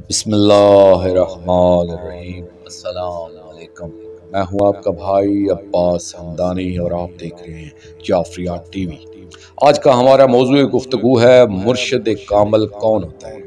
बिस्मिल्लाहिर्रहमानिर्रहीम। अस्सलाम वालेकुम। मैं हूं आपका भाई अब्बास हमदानी और आप देख रहे हैं जाफरियात टीवी। आज का हमारा मौजूद गुफ्तगू है मुर्शिद कामिल कौन होता है।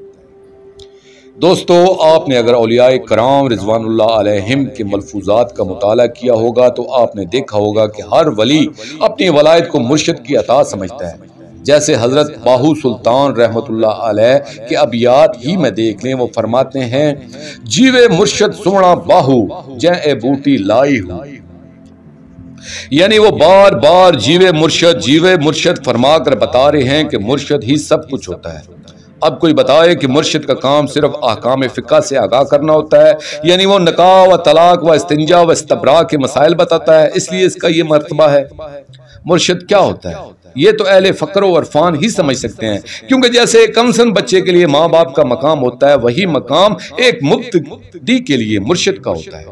दोस्तों, आपने अगर औलियाए कराम रिजवानुल्लाह अलैहिम के मलफूजात का मुताला किया होगा तो आपने देखा होगा कि हर वली अपनी वलायत को मुर्शिद की अता समझता है। जैसे हजरत बाहू सुल्तान रहमतुल्लाह अलैह के अबियात ही में देख लें, वो फरमाते हैं, जीवे मुर्शिद सोना बाहू जै ए बूटी लाई हूं। यानी वो बार बार जीवे मुर्शिद फरमा कर बता रहे हैं कि मुर्शिद ही सब कुछ होता है। अब कोई बताए कि मुर्शिद का काम सिर्फ अहकाम फ़िक़्ह से आगाह करना होता है, यानी वो निकाह व तलाक व इस्तिंजा व इस्तबरा के मसाइल बताता है, इसलिए इसका ये मर्तबा है। मुर्शिद क्या होता है ये तो अहले फ़क्र व इरफान ही समझ सकते हैं, क्योंकि जैसे कमसन बच्चे के लिए माँ बाप का मकाम होता है, वही मकाम एक मुब्तदी के लिए मुर्शिद का होता है।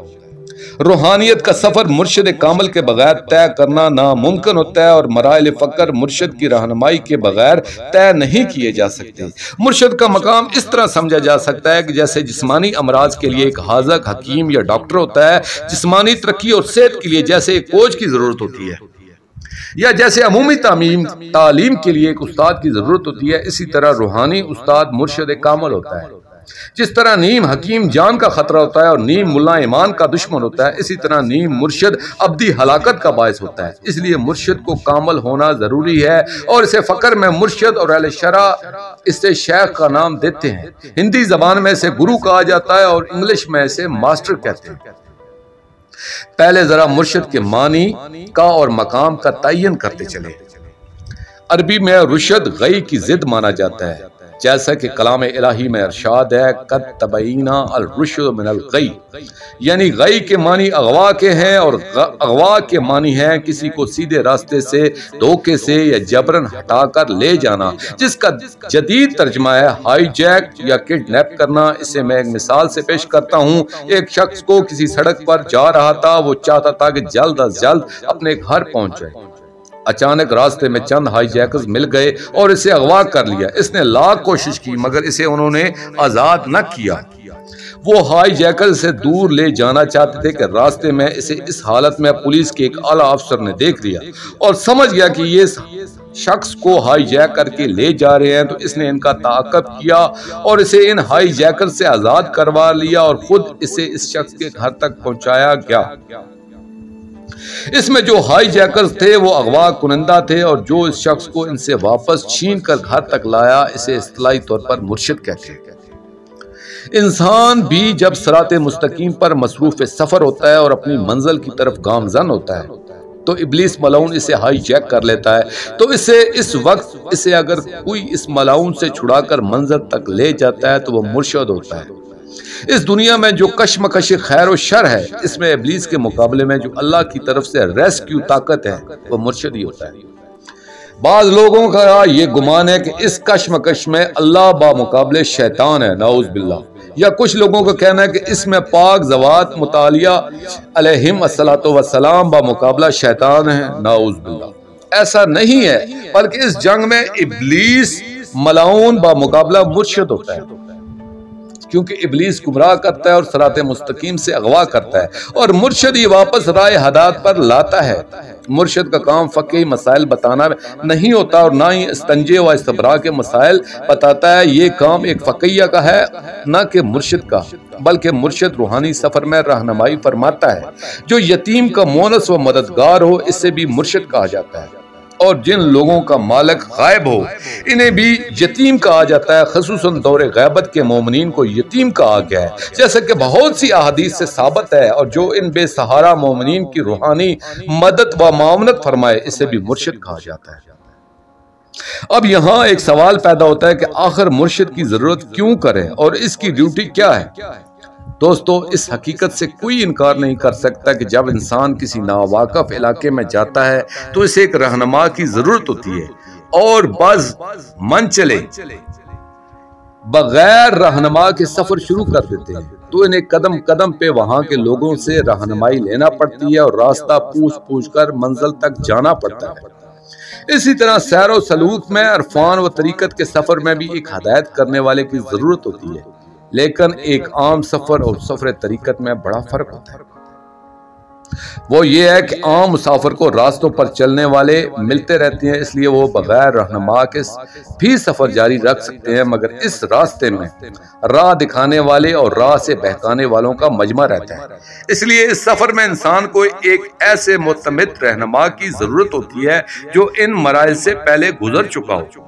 रूहानियत का सफर मुर्शिद कामिल के बगैर तय करना नामुमकिन होता है और मराइल फ़क्र मुर्शिद की रहनुमाई के बगैर तय नहीं किए जा सकते। मुर्शिद का मकाम इस तरह समझा जा सकता है कि जैसे जिस्मानी अमराज के लिए एक हाज़क, हकीम या डॉक्टर होता है, जिस्मानी तरक्की और सेहत के लिए जैसे एक कोच की जरूरत होती है, या जैसे अमूमी तालीम के लिए एक उस्ताद की जरूरत होती है, इसी तरह रूहानी उस्ताद मुर्शिद कामिल होता है। जिस तरह नीम हकीम जान का खतरा होता है और नीम मुल्ला ईमान का दुश्मन होता है, इसी तरह नीम मुर्शिद अब्दी हलाकत का बायस होता है। इसलिए मुर्शिद को कामिल होना जरूरी है और इसे फकर में मुर्शिद और अहले शरा इससे शेख का नाम देते हैं। हिंदी जबान में इसे गुरु कहा जाता है और इंग्लिश में इसे मास्टर कहते हैं। पहले जरा मुर्शिद के मानी का और मकाम का तयन करते चले। अरबी में रुशद गई की जिद माना जाता है, जैसा कि कलाम इलाही में इरशाद है, कद तबय्यना अल रुश्द मिनल गई, यानी गई के मानी अगवा के हैं और अगवा के मानी है किसी को सीधे रास्ते से धोखे से या जबरन हटाकर ले जाना, जिसका जदीद तर्जमा है हाईजैक या किडनैप करना। इसे मैं एक मिसाल से पेश करता हूँ। एक शख्स को किसी सड़क पर जा रहा था, वो चाहता था कि जल्द अज जल्द अपने घर पहुंच जाए। अचानक रास्ते में चंद हाईजैकर्स मिल गए और इसे अगवा कर लिया। इसने लाख कोशिश की मगर इसे उन्होंने आजाद न किया। वो हाईजैकर से दूर ले जाना चाहते थे कि रास्ते में इसे इस हालत में पुलिस के एक आला अफसर ने देख लिया और समझ गया कि ये शख्स को हाईजैक करके ले जा रहे हैं, तो इसने इनका ताक़ब किया और इसे इन हाईजैकर से आजाद करवा लिया और खुद इसे इस शख्स के घर तक पहुंचाया गया। इसमें जो हाईजैकर्स थे वो अगवा कुनंदा थे और जो इस शख्स को इनसे वापस छीन कर घर तक लाया, इसे इस्तिलाही तौर पर मुर्शिद कहते हैं। इंसान भी जब सिराते मुस्तकीम पर मसरूफ सफर होता है और अपनी मंजिल की तरफ गामजन होता है, तो इब्लीस मलाउन इसे हाईजैक कर लेता है। तो इस वक्त इसे अगर कोई इस मलाउन से छुड़ाकर मंजिल तक ले जाता है तो वह मुर्शिद होता है। इस दुनिया में जो कश्मकश खैर और शर है, इसमें इब्लीस के मुकाबले में जो अल्लाह की तरफ से रेस्क्यू ताकत है, वो मुर्शिद ही होता है। बाज लोगों का ये गुमान है कि इस कश्मकश में अल्लाह बामुकाबले शैतान है, नाउज़ बिल्लाह। या कुछ लोगों का कहना है कि इसमें पाक ज़वात मुतालिया अलैहिम अस्सलातु वस्सलाम बामुकाबला शैतान है, नाउज़ बिल्लाह। ऐसा नहीं है, बल्कि इस जंग में इब्लीस मलाउन बामुकाबला मुर्शिद होता है, क्योंकि इब्लीस गुमराह करता है और सिराते मुस्तकीम से अगवा करता है और मुर्शिद ही वापस राह हदायत पर लाता है। मुर्शिद का काम फ़क़ी मसाइल बताना नहीं होता और ना ही इस्तंजे व इस्तबरा के मसाइल बताता है। ये काम एक फ़क़िया का है, ना कि मुर्शिद का, बल्कि मुर्शिद रूहानी सफ़र में रहनुमाई फरमाता है। जो यतीम का मोनस व मददगार हो, इससे भी मुर्शिद कहा जाता है। और जिन लोगों का मालिक गायब हो, इन्हें भी यतीम कहा जाता है। ख़ुसूसन दौरे गैबत के मोमिनीन को यतीम कहा गया है, जैसे कि बहुत सी अहादीस से साबित है। और जो इन बेसहारा मोमिनीन की रूहानी मदद व मामनत फरमाए, इसे भी मुर्शिद कहा जाता है। अब यहाँ एक सवाल पैदा होता है कि आखिर मुर्शिद की जरूरत क्यों करें और इसकी ड्यूटी क्या है। दोस्तों, इस हकीकत से कोई इनकार नहीं कर सकता कि जब इंसान किसी नावाकफ इलाके में जाता है तो इसे एक रहनुमा की जरूरत होती है और बस मन चले बगैर रहनुमा के सफर शुरू कर देते हैं, तो इन्हें कदम कदम पे वहां के लोगों से रहनुमाई लेना पड़ती है और रास्ता पूछ पूछ कर मंजिल तक जाना पड़ता है। इसी तरह सैर व सलूक में, अरफान व तरीकत के सफर में भी एक हदायत करने वाले की जरूरत होती है। लेकिन एक आम सफ़र और सफ़र तरीक़त में बड़ा फ़र्क होता है। वो ये है कि आम मुसाफिर को रास्तों पर चलने वाले मिलते रहते हैं, इसलिए वो बगैर रहनुमा के भी सफ़र जारी रख सकते हैं, मगर इस रास्ते में राह दिखाने वाले और राह से बहकाने वालों का मजमा रहता है। इसलिए इस सफ़र में इंसान को एक ऐसे मुतमिद रहनुमा की ज़रूरत होती है जो इन मराइल से पहले गुजर चुका हो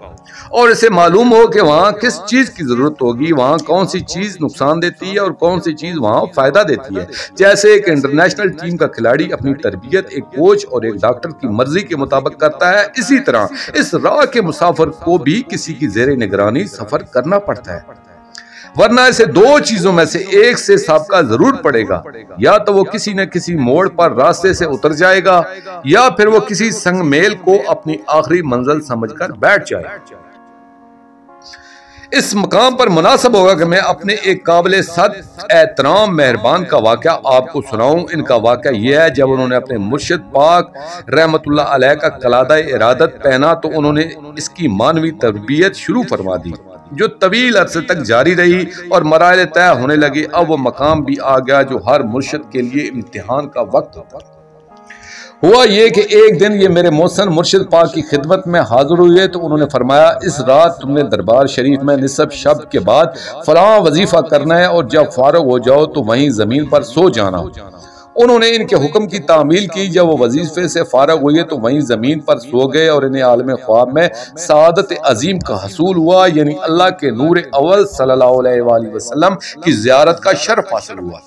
और इसे मालूम हो कि वहाँ किस चीज़ की ज़रूरत होगी, वहाँ कौन सी चीज़ नुकसान देती है और कौन सी चीज़ वहाँ फ़ायदा देती है। जैसे एक इंटरनेशनल टीम का खिलाड़ी अपनी तरबियत एक कोच और एक डॉक्टर की मर्जी के मुताबिक करता है, इसी तरह इस राह के मुसाफिर को भी किसी की ज़ेरे निगरानी सफ़र करना पड़ता है, वरना इसे दो चीजों में से एक से साबका जरूर पड़ेगा। या तो वो किसी न किसी मोड़ पर रास्ते से उतर जाएगा या फिर वो किसी संगमेल को अपनी आखिरी मंजिल समझकर बैठ जाए। इस मकाम पर मुनासिब होगा कि मैं अपने एक काबिल सद एहतराम मेहरबान का वाक़या आपको सुनाऊं। इनका वाक़या यह है, जब उन्होंने अपने मुर्शिद पाक रहमतुल्लाह अलैह का कलादा इरादत पहना तो उन्होंने इसकी मानवी तरबियत शुरू फरमा दी, जो तवील अरसे तक जारी रही और मराइल तय होने लगी। अब वो मकाम भी आ गया जो हर मुर्शिद के लिए इम्तिहान का वक्त होता है। हुआ ये कि एक दिन ये मेरे मोहसन मुर्शिद पाक की खिदमत में हाजिर हुए तो उन्होंने फरमाया, इस रात तुमने दरबार शरीफ में निसब शब के बाद फलां वजीफा करना है और जब फारग हो जाओ तो वहीं जमीन पर सो जाना। उन्होंने इनके हुक्म की तामील की। जब वो वजीफे से फारग हुए तो वहीं जमीन पर सो गए और इन्हें आलम ख्वाब में सआदत अजीम का हसूल हुआ, यानी अल्लाह के नूर अव्वल सल्लल्लाहु अलैहि वसल्लम की ज़ियारत का शर्फ हासिल हुआ।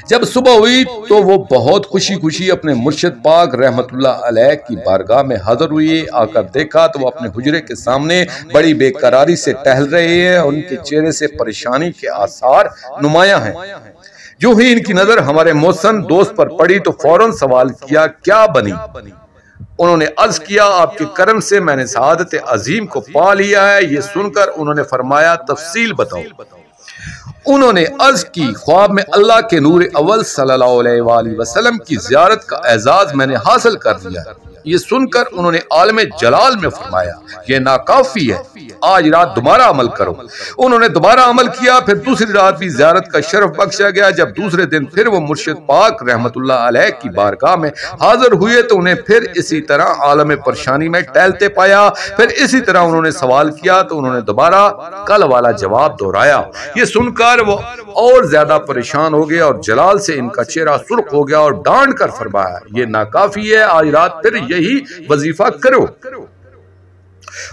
जब सुबह हुई तो वो बहुत खुशी खुशी अपने मुर्शिद पाक रहमतुल्लाह अलैह की बारगाह में हाजिर हुई। आकर देखा तो वो अपने हुजरे के सामने बड़ी बेकरारी से टहल रहे हैं और उनके चेहरे से परेशानी के आसार नुमाया हैं। जो ही इनकी नजर हमारे मोहसन दोस्त पर पड़ी तो फौरन सवाल किया, क्या बनी? उन्होंने अर्ज किया, आपके करम से मैंने सआदत अजीम को पा लिया है। ये सुनकर उन्होंने फरमाया, तफसील बताओ। उन्होंने अर्ज की, ख्वाब में अल्लाह के नूर अव्वल सल्लल्लाहु अलैहि वसल्लम की ज़ियारत का एजाज मैंने हासिल कर लिया। ये सुनकर उन्होंने आलम जलाल में फरमाया, ये नाकाफी है, आज रात दोबारा अमल करो। उन्होंने दोबारा अमल किया। फिर दूसरी रात भी ज़ियारत का शरफ बख्शा गया। जब दूसरे दिन फिर वो मुर्शिद पाक रहमतुल्लाह अलैह की बारगाह में हाजिर हुए तो उन्हें फिर इसी तरह आलम परेशानी में टहलते पाया। फिर इसी तरह उन्होंने सवाल किया तो उन्होंने दोबारा कल वाला जवाब दोहराया। ये सुनकर वो और ज्यादा परेशान हो गए और जलाल से इनका चेहरा सुर्ख हो गया और डांट कर फरमाया, ये नाकाफी है, आज रात फिर यही वजीफा करो।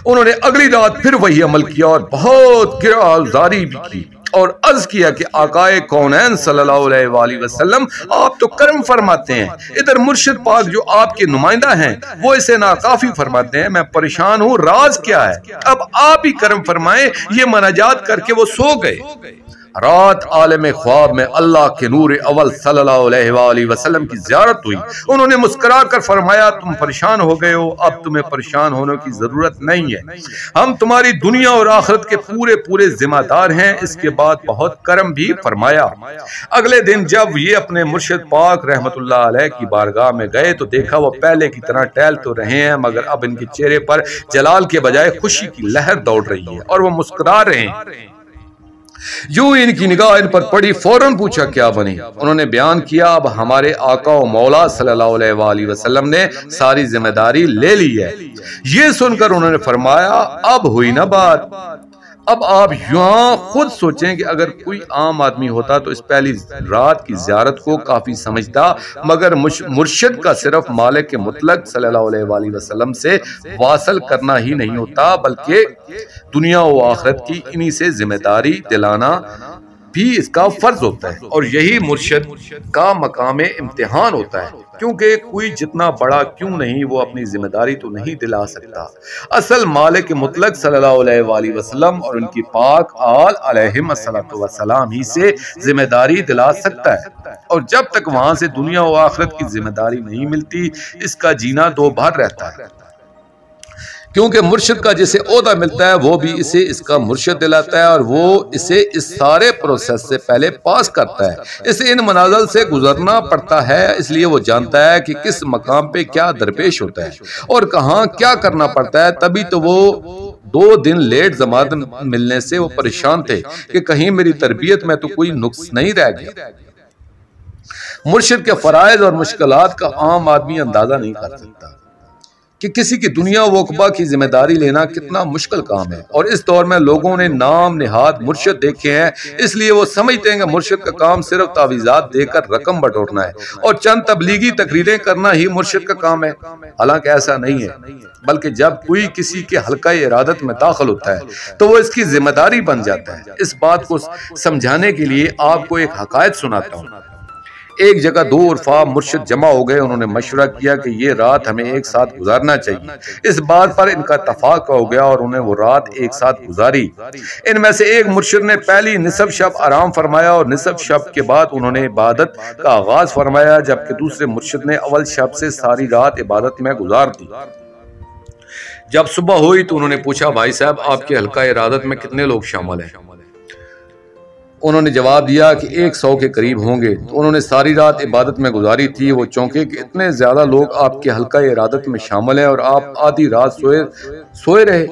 उन्होंने अगली रात फिर वही अमल किया और बहुत गिरफ्तारी भी की और अर्ज किया कि आकाए कौनैन सल्लल्लाहु अलैहि वसल्लम आप तो कर्म फरमाते हैं, इधर मुर्शिद पाक जो आपके नुमाइंदा हैं वो इसे नाकाफी फरमाते हैं। मैं परेशान हूँ, राज क्या है? अब आप ही कर्म फरमाएं। ये मनाजात करके वो सो गए। रात आलम ख्वाब में अल्लाह के नूर अव्वल सल्लल्लाहु अलैहि वसल्लम की ज़ियारत हुई। उन्होंने मुस्कुरा कर फरमाया, तुम परेशान हो गए हो, अब तुम्हें परेशान होने की जरूरत नहीं है, हम तुम्हारी दुनिया और आखिरत के पूरे पूरे जिम्मेदार हैं। इसके बाद बहुत करम भी फरमाया। अगले दिन जब ये अपने मुर्शिद पाक रहमतुल्लाह अलैह की बारगाह में गए तो देखा वो पहले की तरह टहल तो रहे हैं, मगर अब इनके चेहरे पर जलाल के बजाय खुशी की लहर दौड़ रही है और वो मुस्कुरा रहे हैं। जो इनकी निगाह इन पर पड़ी, फौरन पूछा, क्या बनी? उन्होंने बयान किया, अब हमारे आका और मौला सल्लल्लाहु अलैहि वसल्लम ने सारी जिम्मेदारी ले ली है। ये सुनकर उन्होंने फरमाया, अब हुई ना बात। अब आप यहाँ खुद सोचें कि अगर कोई आम आदमी होता तो इस पहली रात की ज़ियारत को काफ़ी समझता, मगर मुर्शिद का सिर्फ मालिक के मुतलक सल्लल्लाहु अलैहि वसल्लम से वासल करना ही नहीं होता, बल्कि दुनिया व आखिरत की इन्हीं से जिम्मेदारी दिलाना भी इसका फर्ज होता है। और यही मुर्शिद का मकाम इम्तिहान होता है, क्योंकि कोई जितना बड़ा क्यों नहीं वो अपनी जिम्मेदारी तो नहीं दिला सकता। असल मालिक मुतलक सल्लल्लाहु अलैहि वसल्लम और उनकी पाक आल अलैहिस्सलातु वस्सलाम ही से जिम्मेदारी दिला सकता है। और जब तक वहां से दुनिया और आखिरत की जिम्मेदारी नहीं मिलती, इसका जीना दो बार रहता है। क्योंकि मुर्शिद का जिसे ओहदा मिलता है वो भी इसे इसका मुर्शिद दिलाता है और वो इसे इस सारे प्रोसेस से पहले पास करता है। इसे इन मनाज़िल से गुजरना पड़ता है, इसलिए वो जानता है कि किस मकाम पे क्या दरपेश होता है और कहाँ क्या करना पड़ता है। तभी तो वो 2 दिन लेट जमानत मिलने से वो परेशान थे कि कहीं मेरी तरबियत में तो कोई नुक्स नहीं रह गया। मुर्शिद के फराइज और मुश्किलात का आम आदमी अंदाजा नहीं कर सकता कि किसी की दुनिया वकबा की जिम्मेदारी लेना कितना मुश्किल काम है। और इस दौर में लोगों ने नाम निहाद मुर्शिद देखे हैं, इसलिए वो समझते हैं कि मुर्शिद का काम सिर्फ तावीज़ात देकर रकम बटोरना है और चंद तबलीगी तकरीरें करना ही मुर्शिद का काम है। हालांकि ऐसा नहीं है, बल्कि जब कोई किसी के हल्का इरादत में दाखिल होता है तो वो इसकी जिम्मेदारी बन जाता है। इस बात को समझाने के लिए आपको एक हकायत सुनाता हूँ। एक जगह 2 उर्फा मुर्शिद जमा हो गए। उन्होंने मशवरा किया कि ये रात हमें एक साथ गुजारना चाहिए। इस बात पर इनका इत्तफाक हो गया और उन्हें वो रात एक साथ गुजारी। इनमें से एक मुर्शिद ने पहली निसफ शब आराम फरमाया और निसफ शब के बाद उन्होंने इबादत का आगाज फरमाया, जबकि दूसरे मुर्शिद ने अव्वल शब से सारी रात इबादत में गुजार दी। जब सुबह हुई तो उन्होंने पूछा, भाई साहब आपके हल्का इरादत में कितने लोग शामिल हैं? उन्होंने जवाब दिया कि 100 के करीब होंगे। तो उन्होंने सारी रात इबादत में गुजारी थी। वो चौंके कि इतने ज्यादा लोग आपके हल्का इरादत में शामिल हैं और आप आधी रात सोए रहे।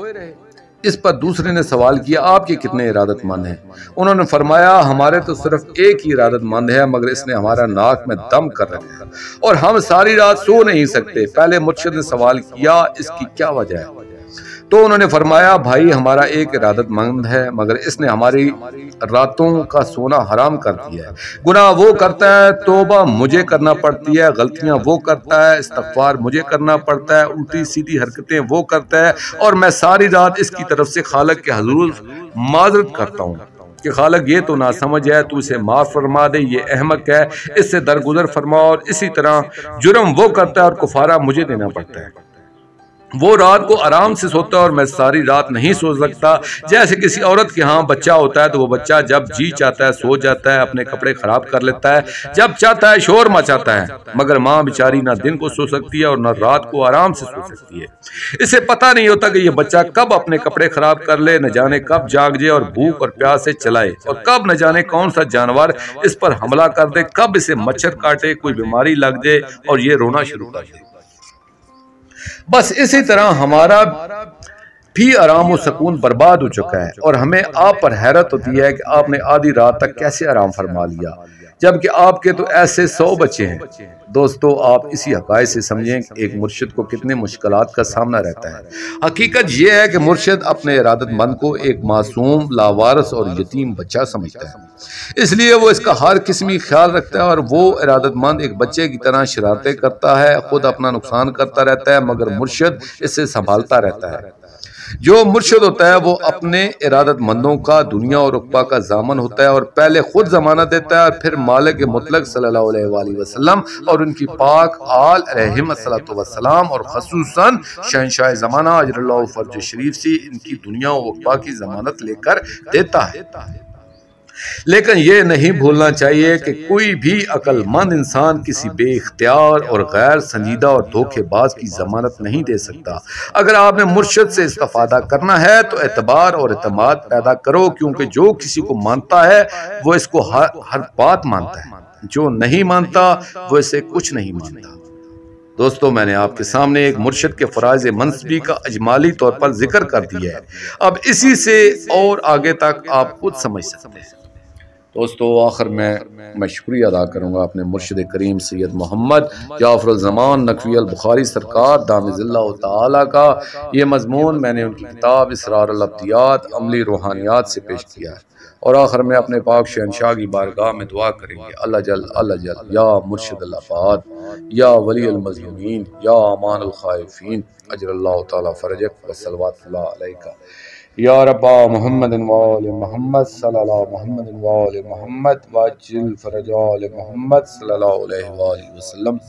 इस पर दूसरे ने सवाल किया, आपके कितने इरादतमंद हैं? उन्होंने फरमाया, हमारे तो सिर्फ एक ही इरादतमंद है, मगर इसने हमारा नाक में दम कर रखा है और हम सारी रात सो नहीं सकते। पहले मुर्शिद ने सवाल किया, इसकी क्या वजह है? तो उन्होंने फरमाया, भाई हमारा एक इरादतमंद है, मगर इसने हमारी रातों का सोना हराम कर दिया है। गुनाह वो करता है, तौबा मुझे करना पड़ती है, गलतियां वो करता है, इस्तग़फ़ार मुझे करना पड़ता है, उल्टी सीधी हरकतें वो करता है और मैं सारी रात इसकी तरफ से खालिक के हुज़ूर माज़रत करता हूँ कि खालिक ये तो ना समझ है, तू इसे माफ फरमा दे, ये अहमक है, इससे दरगुजर फरमा। और इसी तरह जुर्म वो करता है और कुफारा मुझे देना पड़ता है। वो रात को आराम से सोता है और मैं सारी रात नहीं सो सकता। जैसे किसी औरत के यहाँ बच्चा होता है तो वो बच्चा जब जी चाहता है सो जाता है, अपने कपड़े खराब कर लेता है, जब चाहता है शोर मचाता है, मगर माँ बेचारी ना दिन को सो सकती है और ना रात को आराम से सो सकती है। इसे पता नहीं होता कि ये बच्चा कब अपने कपड़े खराब कर ले, न जाने कब जाग जाए और भूख और प्यास से चलाए, और कब न जाने कौन सा जानवर इस पर हमला कर दे, कब इसे मच्छर काटे, कोई बीमारी लग जाए और ये रोना शुरू कर दे। बस इसी तरह हमारा भी आराम और सुकून बर्बाद हो चुका है और हमें आप पर हैरत होती है कि आपने आधी रात तक कैसे आराम फरमा लिया, जबकि आपके तो ऐसे 100 बच्चे हैं। दोस्तों, आप इसी हकायत से समझें कि एक मुर्शिद को कितने मुश्किलात का सामना रहता है। हकीकत यह है कि मुर्शिद अपने इरादतमंद को एक मासूम, लावारिस और यतीम बच्चा समझता है, इसलिए वो इसका हर किस्मी ख्याल रखता है और वो इरादतमंद एक बच्चे की तरह शरारतें करता है, खुद अपना नुकसान करता रहता है, मगर मुर्शिद इसे संभालता रहता है। जो मुर्शिद होता है वो अपने इरादतमंदों का दुनिया और उक़बा का ज़ामन होता है और पहले खुद ज़मानत देता है और फिर मालिक मुतलक सल्लल्लाहु अलैहि वसल्लम और उनकी पाक आल अलैहिस्सलातु वस्सलाम और ख़ुसूसन शहंशाह ज़माना अजरल्लाहु फ़र्ज शरीफ से इनकी दुनिया और उक़बा की ज़मानत लेकर देता है। लेकिन ये नहीं भूलना चाहिए कि कोई भी अक्लमंद इंसान किसी बेइख्तियार और गैर संजीदा और धोखेबाज की जमानत नहीं दे सकता। अगर आपने मुर्शिद से इस्तिफादा करना है तो एतबार और एतमाद पैदा करो, क्योंकि जो किसी को मानता है वो इसको हर बात मानता है, जो नहीं मानता वो इसे कुछ नहीं मानता। दोस्तों, मैंने आपके सामने एक मुर्शिद के फराइज़ मनसबी का अजमाली तौर पर जिक्र कर दिया है। अब इसी से और आगे तक आप खुद समझ सकते हैं। दोस्तों, आखिर में मैं शुक्रिया अदा करूँगा अपने मुर्शिद करीम सैयद मोहम्मद जाफरुल ज़मान नकवी अल बुखारी सरकार दामिज़िल्लाहु ताला का। ये मजमून मैंने उनकी किताब इसरार अल अब्दियात अमली रूहानियात से पेश किया है। और आखिर में अपने पाक शहंशाह की बारगाह में दुआ करेंगे, अल्लाह जल या मुर्शिद अल-आबाद, या वली अल मज़लूमीन, या अमान अल खाइफीन, अजरल्लाहु ताला फरजक व सल्लल्लाहु अलैका या रब्बा मुहम्मद व आले मुहम्मद सल्लल्लाहु मुहम्मद व आले मुहम्मद वाजिल फरजा आले मुहम्मद सल्लल्लाहु अलैहि वसल्लम।